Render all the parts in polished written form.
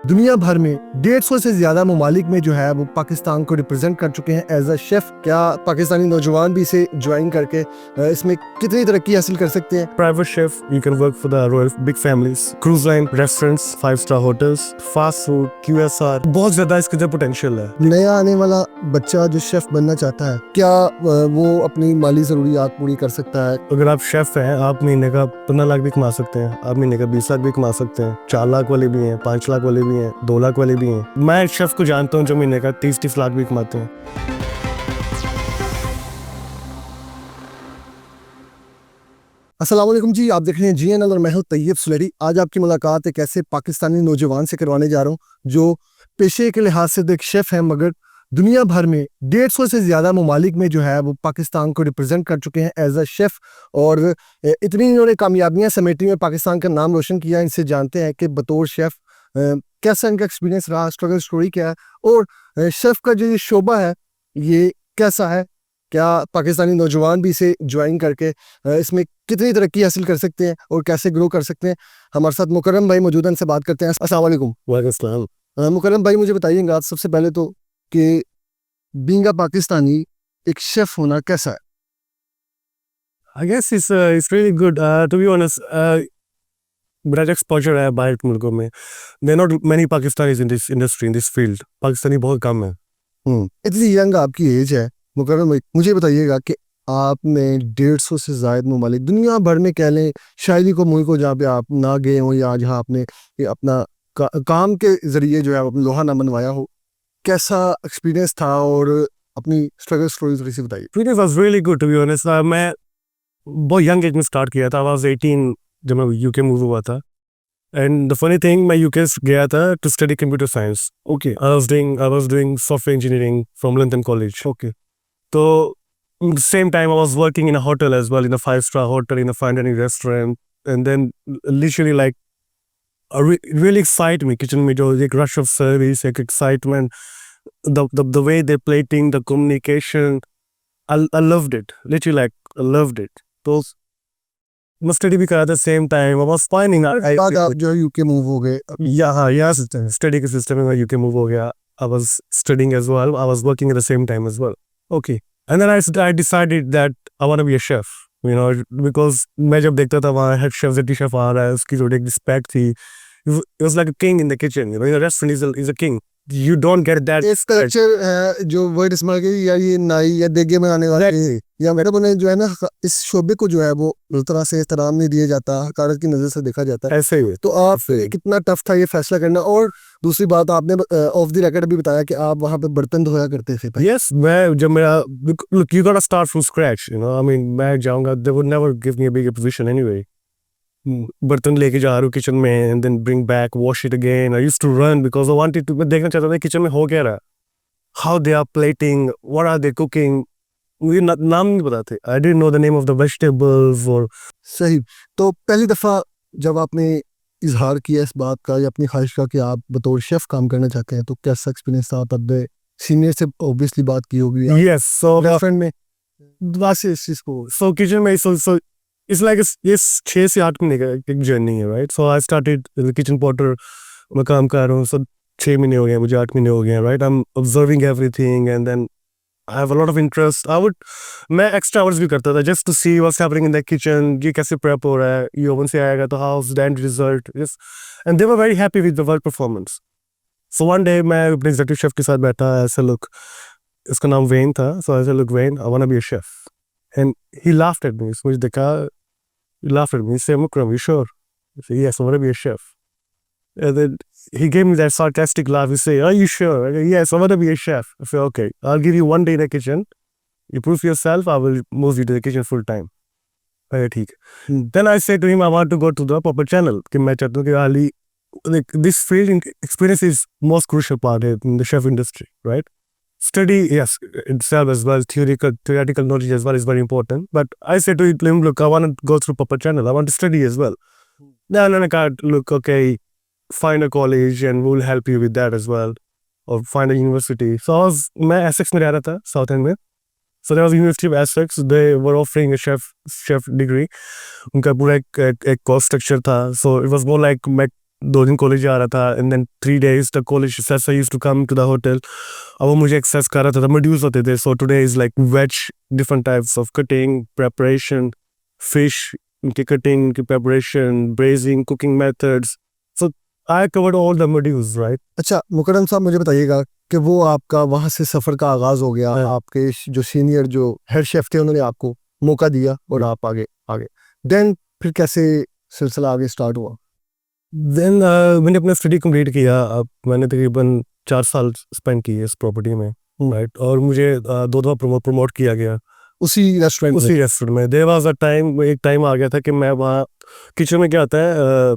दुनिया भर में 150 से ज्यादा ममालिक में जो है वो पाकिस्तान को रिप्रेजेंट कर चुके हैं एज अ शेफ। क्या पाकिस्तानी नौजवान भी इसे ज्वाइन करके इसमें कितनी तरक्की हासिल कर सकते हैं? Private chef, you can work for the royal big families, cruise line, restaurants, 5-star hotels, fast food, QSR. बहुत ज्यादा इसके अंदर पोटेंशियल है। नया आने वाला बच्चा जो शेफ बनना चाहता है, क्या वो अपनी माली जरूरियात पूरी कर सकता है? अगर आप शेफ हैं, आप महीने का 15 लाख भी कमा सकते हैं, आप महीने का 20 लाख भी कमा सकते हैं, 4 लाख वाले भी हैं, 5 लाख वाले भी हैं, 2 लाख वाले भी हैं। मैं एक शेफ को जानता हूँ जो महीने का 30 लाख भी कमाते हैं। अस्सलाम वालेकुम जी, आप देख रहे हैं GNL और मैं हूं तैयब सुलेरी। आज आपकी मुलाकात एक ऐसे पाकिस्तानी नौजवान से करवाने जा रहा हूं जो पेशे के लिहाज से एक शेफ है, मगर दुनिया भर में 150 से ज़्यादा ममालिक में जो है वो पाकिस्तान को रिप्रेजेंट कर चुके हैं एज अ शेफ़। और इतनी इन्होंने कामयाबियां समेटी में पाकिस्तान का नाम रोशन किया। इनसे जानते हैं कि बतौर शेफ़ कैसा इनका एक्सपीरियंस रहा, स्ट्रगल स्टोरी क्या है, और शेफ़ का जो ये शोबा है ये कैसा है। क्या पाकिस्तानी नौजवान भी इसे ज्वाइन करके इसमें कितनी तरक्की हासिल कर सकते हैं और कैसे ग्रो कर सकते हैं। हमारे साथ मुकर्रम भाई मौजूद हैं, इनसे बात करते हैं। अस्सलाम वालेकुम। वालेकुम सलाम। मुकर्रम भाई, मुझे बताइएगा सबसे पहले तो कि बीइंग अ पाकिस्तानी एक शेफ होना कैसा है? I guess it's really good. To be honest, मेरा जो एक्सपोजर है बाहर के मुल्कों में, there are not many Pakistanis in this industry, in this field. Pakistani बहुत कम है। इतनी यंग आपकी एज है मुकर्रम भाई, मुझे बताइएगा कि आपने 150 से ज़ायद ममालिक दुनिया भर में कह लें शायरी को मुल्क को जहाँ पे आप ना गए हों या जहाँ आपने ये अपना काम के ज़रिए जो है अपना लोहा ना मनवाया हो, कैसा एक्सपीरियंस था और अपनी स्ट्रगल स्टोरी थोड़ी सी बताइए। Experience was really good, to be honest. मैं बहुत यंग एज में स्टार्ट किया था। I was 18 जब मैं यूके मूव हुआ था। एंड द फनी थिंग, मैं यूके गया था to study computer science. Okay I was doing software engineering from Linton College. Okay So same time I was working in a hotel as well, in a 5-star hotel, in a fine dining restaurant. And then literally like really excite me kitchen में जो एक rush of service, एक excitement, the way they plating, the communication, I loved it. Literally like I loved it. तो मैं study भी करा था same time. I was finding बाद आप जो यूके मूव हो गए। यहाँ स्टडी के सिस्टम में मैं यूके मूव हो गया। I was studying as well. I was working at the same time as well. Okay And then I decided that I want to be a chef, you know, because मैं जब देखता था वहाँ head chef, deputy chef आ रहा है, उसकी जो एक respect थी, it was like a king in the kitchen, you know, in a restaurant is a king. You don't get that. इस कल्चर है जो वर्ड इस्तेमाल किया, या ये नाई या देगे में आने वाले या मेरे बने जो है ना, इस शोबे को जो है वो उस तरह से एहतराम नहीं दिया जाता, हकारत की नज़र से देखा जाता है। ऐसे ही तो आप कितना टफ था ये फैसला करना। और दूसरी बात, आपने ऑफ द रिकॉर्ड भी बताया कि आप वहाँ पे बर्तन धोया करते थे। Yes, मैं जब मेरा look, you gotta start from scratch, you know. I mean, मैं जाऊँगा, they would never give me a bigger position anyway. बर्तन लेके जा रहा हूँ किचन में, and then bring back, wash it again. I used to run because I wanted to, मैं देखना चाहता था किचन में हो क्या रहा है, how they are plating, what are they cooking. मुझे नाम नहीं पता थे। I didn't know the name of the vegetables or. सही। तो पहली दफ़ा जब आपने इजहार किया इस बात का या अपनी ख्वाहिश का कि आप बतौर शेफ काम करना चाहते हैं, तो कैसा एक्सपीरियंस था? तब सीनियर से ऑब्वियसली बात की होगी, Yes, so गर्लफ्रेंड में बात से इस चीज़ को। so kitchen में so it's like ये 6 से 8 महीने का एक जर्नी है, right? So I started as a kitchen porter, मैं काम कर रहा हूँ। So 6 महीने हो गए, मुझे 8 महीने हो गए, right? I'm observing everything and then I have a lot of interest. मैं extra hours भी करता था just to see what's happening in the kitchen, ये कैसे prep हो रहा है, ये oven से आएगा तो how's the end result, yes. And they were very happy with the work performance. So one day मैं अपने executive chef के साथ बैठा, ऐसे look, इसका नाम वेन था। So I said, look Wayne, I want to be a chef. And he laughed at me. So मुझे देखा, he laughed at me. He said, Mukram, you sure? I said, yes, I want to be a chef. And then he gave me that sarcastic laugh. He said, are you sure? I go, yes, I want to be a chef. I said, okay, I'll give you 1 day in the kitchen. You prove yourself, I will move you to the kitchen full time. I said, ठीक है। Then I said to him, I want to go to the proper channel. कि मैं चाहता हूँ कि Ali, like, this field experience is most crucial part in the chef industry, right? Study, yes, itself as well, theoretical knowledge as well is very important. But I said to him, look, I want to go through proper channel. I want to study as well. No, I can't. Look, okay, find a college and we'll help you with that as well. Or find a university. So मैं Essex में रह रहा था, South End में. So there was a University of Essex. They were offering a chef degree. उनका पूरा एक course structure था. So it was more like मैं 2 दिन कॉलेज जा रहा था एंड देन 3 days तक कॉलेज से used to come to the hotel. अब वो मुझे एक्सेस कर रहा था, मोड्यूल्स होते थे। So today is like veg, different types of cutting, preparation, fish उनकी कटिंग, उनकी preparation, braising, cooking methods. So I covered all the modules, right. अच्छा मुकरम साहब, मुझे बताइएगा कि वो आपका वहाँ से सफ़र का आगाज़ हो गया, हाँ। आपके जो सीनियर जो हेड शेफ थे उन्होंने आपको मौका दिया और आप आगे आगे देन फिर कैसे सिलसिला आगे स्टार्ट हुआ? देन मैंने अपना स्टडी कंप्लीट किया। अब मैंने तकरीबन 4 साल स्पेंड किए इस प्रॉपर्टी में, राइट। और मुझे 2 दफ़ा प्रमोट किया गया उसी रेस्टोरेंट उसी रेस्टोरेंट में। देयर वाज अ टाइम, एक टाइम आ गया था कि मैं वहाँ किचन में, क्या होता है,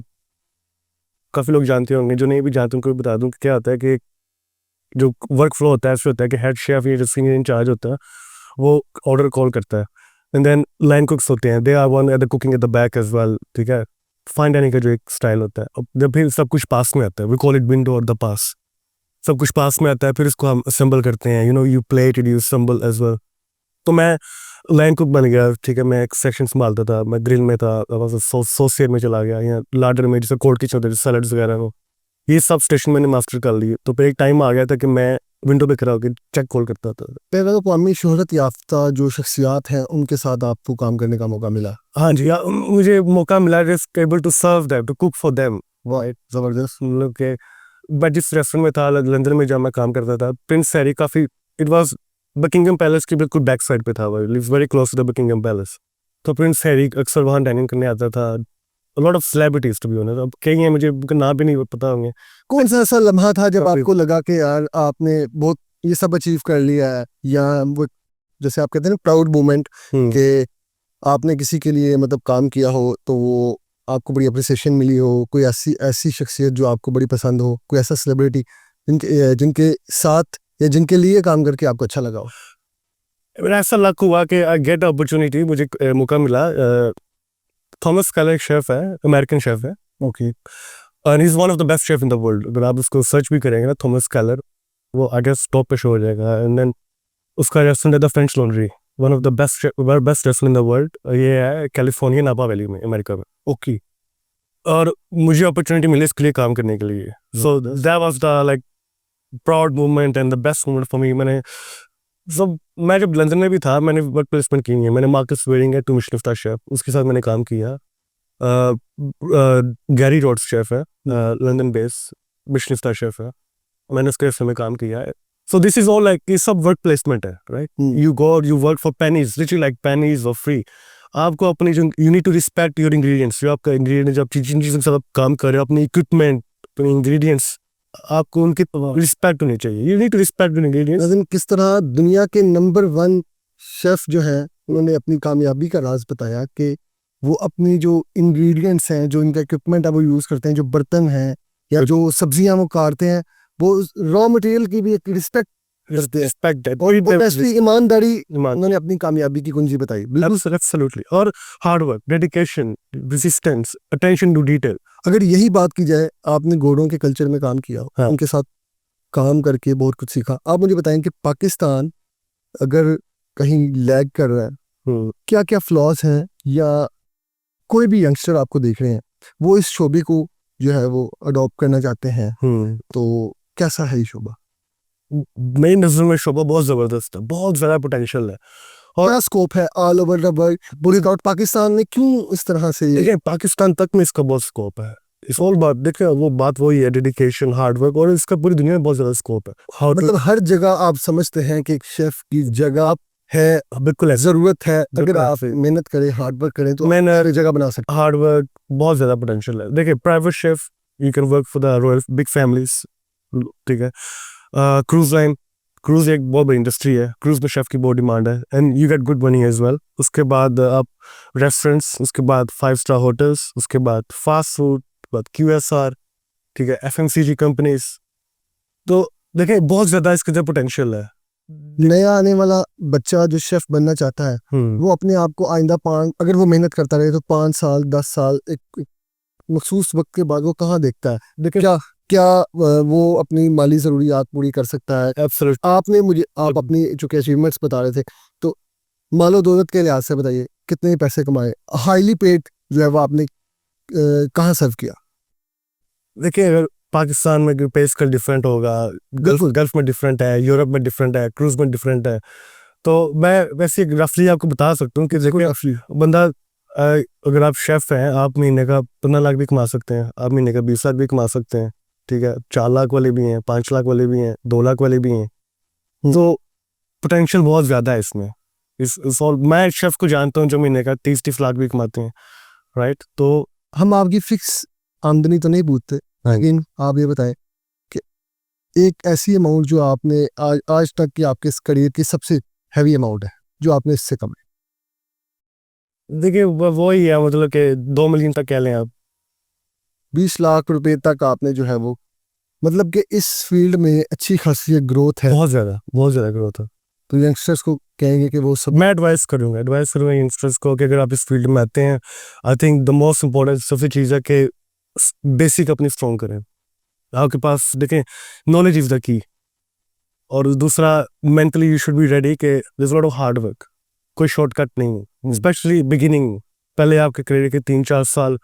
काफ़ी लोग जानते होंगे, जो नहीं भी जानते उनको भी बता दूं कि क्या होता है कि जो वर्क फ्लो होता है ऐसे होता है कि हेड शेफ या जो सीनियर इंचार्ज होता है वो ऑर्डर कॉल करता है एंड देन लाइन कुक्स होते हैं, they are one at the cooking at the back as well, ठीक है। फाइन डाइनिंग का जो एक स्टाइल होता है, अब जब फिर सब कुछ पास में आता है, वी कॉल इट विंडो और द पास, सब कुछ पास में आता है, फिर इसको हम असेंबल करते हैं, you plate it, you assemble as well. तो मैं लाइन कुक बन गया, ठीक है। मैं एक सेक्शन संभालता था, मैं ग्रिल में था, सोसियर में चला गया, या लार्डर में जैसे कोल्ड किचन होते थे, सैलड्स वगैरह में, ये सब स्टेशन मैंने मास्टर कर लिए। तो फिर एक टाइम आ गया था कि मैं विंडो पे खड़ा होकर चेक कॉल करता था। पैगल शोहरत याफ्ता जो शख्सियात हैं उनके साथ आपको काम करने का मौका मिला। हाँ जी, मुझे मौका मिला able to serve them, to cook for them, white ज़बरदस्त। मतलब के मैं जिस रेस्टोरेंट में था लंदन में जब मैं काम करता था, प्रिंस हैरी, काफ़ी इट वाज बकिंगम पैलेस की बिल्कुल बैक साइड पे था, वो lives very close to the Buckingham Palace. तो प्रिंस हैरी अक्सर वहाँ डाइनिंग करने आता था। Lot of celebrities to be honest, अब कई हैं मुझे उनका नाम भी नहीं पता होंगे। कौन सा ऐसा लम्हा था जब काफी- आपको लगा कि यार आपने बहुत ये सब अचीव कर लिया है, या वो जैसे आप कहते हैं ना प्राउड मोमेंट हम्म, कि आपने किसी के लिए मतलब काम किया हो तो वो आपको बड़ी अप्रिसिएशन मिली हो, कोई ऐसी ऐसी शख्सियत जो आपको बड़ी पसंद हो, कोई ऐसा सेलिब्रिटी जिनके जिनके साथ या जिनके लिए काम करके आपको अच्छा लगा हो? मेरा ऐसा लक हुआ कि आई गेट अपॉर्चुनिटी, मुझे मौका मिला। थॉमस केलर एक शेफ है, अमेरिकन शेफ है, okay. And he is one of the best chef in the world. अगर आप उसको सर्च भी करेंगे ना, थॉमस केलर, वो आई गेस टॉप पे शो हो जाएगा। एंड देन उसका रेस्टोरेंट है the French laundry, one of the best restaurant in the world. ये है कैलिफोर्निया नापा वैली में, अमेरिका में। ओके। और मुझे अपॉर्चुनिटी मिली इसके लिए काम करने के लिए। So that was the like proud moment and the best moment for me. मैं जब लंदन में भी था, मैंने वर्क प्लेसमेंट की है, मैंने मार्कस वेरिंग है, 2 मिशेलिन स्टार शेफ, उसके साथ मैंने काम किया। गैरी रोड्स शेफ है, London base, Michelin star chef है, मैंने उसके रेस्टोरेंट में काम किया है। So this is all like, ये सब वर्क प्लेसमेंट है, right. You go, you work for pennies, literally like pennies और फ्री। आपको अपनी जो, you need to respect your ingredients, जो आपका इंग्रेडिएंट, जब जिन चीज़ों के साथ आप काम कर रहे हो, अपनी इक्विपमेंट, अपने इंग्रेडिएंट्स, आपको उनकी रिस्पेक्ट होनी चाहिए। You need to respect your ingredients. लेकिन किस तरह दुनिया के नंबर 1 शेफ जो हैं उन्होंने अपनी कामयाबी का राज बताया कि वो अपनी जो इंग्रेडिएंट्स हैं, जो इनका इक्विपमेंट है वो यूज़ करते हैं, जो बर्तन हैं या जो सब्जियां वो काटते हैं, वो रॉ मटेरियल की भी एक रिस्पेक्ट करते हैं। रिस्पेक्ट दैट, और वो ऐसी ईमानदारी ईमान, उन्होंने अपनी कामयाबी की कुंजी बताई। बिल्कुल। एब्सोल्युटली। और hard work, dedication, resistance, attention to detail. अगर यही बात की जाए, आपने घोड़ों के कल्चर में काम किया, हाँ। उनके साथ काम करके बहुत कुछ सीखा। आप मुझे बताएं कि पाकिस्तान अगर कहीं लैग कर रहा है, क्या क्या फ्लॉज हैं, या कोई भी यंगस्टर आपको देख रहे हैं वो इस शोबे को जो है वो अडॉप्ट करना चाहते हैं, तो कैसा है ये शोबा? मेरी नज़र में शोबा बहुत ज़बरदस्त है, बहुत ज़्यादा पोटेंशियल है। और क्या स्कोप है ऑल ओवर द वर्ल्ड? पूरे आउट पाकिस्तान में क्यों इस तरह से देखिए, पाकिस्तान तक में इसका बहुत स्कोप है। इस ऑल बात देखिए, वो बात वही है, डेडिकेशन, हार्ड वर्क, और इसका पूरी दुनिया में बहुत ज़्यादा स्कोप है। मतलब हर जगह आप समझते हैं कि एक शेफ की जगह है, बिल्कुल है, जरूरत है, अगर बिल्कुल आप मेहनत करें, हार्ड वर्क करें तो मैंने हर जगह बना सकते हार्ड वर्क, बहुत ज़्यादा पोटेंशियल है। देखिए, private chef, you can work for the royal big families, ठीक है। क्रूज लाइन, क्रूज एक बहुत बड़ी इंडस्ट्री है, क्रूज में शेफ की बहुत डिमांड है, and you get good money as well. उसके बाद आप रेस्टोरेंट्स, उसके बाद 5 स्टार होटल्स, उसके बाद फास्ट फूड, बाद QSR, ठीक है, FMCG कंपनीज। तो देखिए, बहुत ज़्यादा इसके अंदर पोटेंशियल है। नया आने वाला बच्चा जो शेफ बनना चाहता है, वो अपने आप को आइंदा 5, अगर वो मेहनत करता रहे तो 5 साल 10 साल एक मखसूस वक्त के बाद वो कहाँ देखता है? देखिए, क्या क्या वो अपनी माली ज़रूरियात पूरी कर सकता है? एब्सोल्युटली। आपने मुझे आप अपनी चूंकि अचीवमेंट्स बता रहे थे, तो मालो दौलत के लिहाज से बताइए कितने पैसे कमाए, हाईली पेड जो है वो आपने कहाँ सर्व किया? देखिए, अगर पाकिस्तान में पे स्केल डिफरेंट होगा, गल्फ में डिफरेंट है, यूरोप में डिफरेंट है, क्रूज में डिफरेंट है, तो मैं वैसे रफली आपको बता सकता हूँ कि देखिए बंदा अगर आप शेफ हैं, आप महीने का 15 लाख भी कमा सकते हैं, आप महीने का 20 लाख भी कमा सकते हैं, ठीक है। 4 लाख वाले भी हैं, 5 लाख वाले भी हैं, 2 लाख वाले भी हैं, तो पोटेंशियल बहुत ज़्यादा है इसमें। और मैं शेफ को जानता हूँ जो महीने का 30-30 लाख भी कमाते हैं, राइट। तो हम आपकी फिक्स आमदनी तो नहीं पूछते, लेकिन आप ये बताएं कि एक ऐसी अमाउंट जो आपने आज तक की आपके इस करियर की सबसे हैवी अमाउंट है जो आपने इससे कमाई। देखिए वो ही है, मतलब कि 2 मिलियन तक कह लें आप। 20 लाख रुपए तक आपने जो है वो, मतलब कि इस फील्ड में अच्छी खासी ग्रोथ है, बहुत ज़्यादा ग्रोथ है। तो यंगस्टर्स को कहेंगे कि वो सब मैं एडवाइस करूँगा यंगस्टर्स को कि अगर आप इस फील्ड में आते हैं, I think the most important सबसे चीज़ है कि बेसिक अपनी स्ट्रॉन्ग करें। आपके पास देखें, नॉलेज इज़ द की, और दूसरा mentally you should be ready कि this lot of hard work, कोई शॉर्टकट नहीं है, स्पेशली बिगिनिंग। पहले आपके करियर के 3-4 साल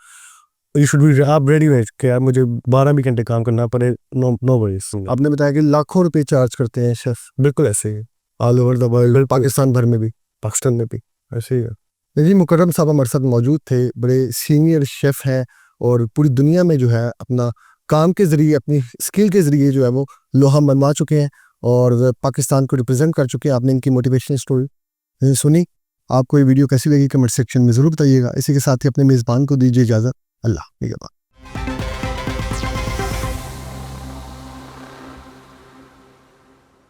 यू शुड बी आप रेडी हैं कि यार मुझे 12 भी घंटे काम करना पड़े, नो वरीज। आपने बताया कि लाखों रुपए चार्ज करते हैं शेफ बिल्कुल ऐसे ही है, all over the world, Pakistan भर में भी। पाकिस्तान में भी ऐसे ही है। जी मुकर्रम साहब हमारे साथ मौजूद थे, बड़े सीनियर शेफ हैं और पूरी दुनिया में जो है अपना काम के ज़रिए, अपनी स्किल के ज़रिए जो है वो लोहा मनवा चुके हैं और पाकिस्तान को रिप्रेजेंट कर चुके हैं। आपने इनकी मोटिवेशनल स्टोरी सुनी। आपको ये वीडियो कैसी लगी कमेंट सेक्शन में ज़रूर बताइएगा। इसी के साथ ही अपने मेज़बान को दीजिए इजाज़त। अल्लाह निगहबान।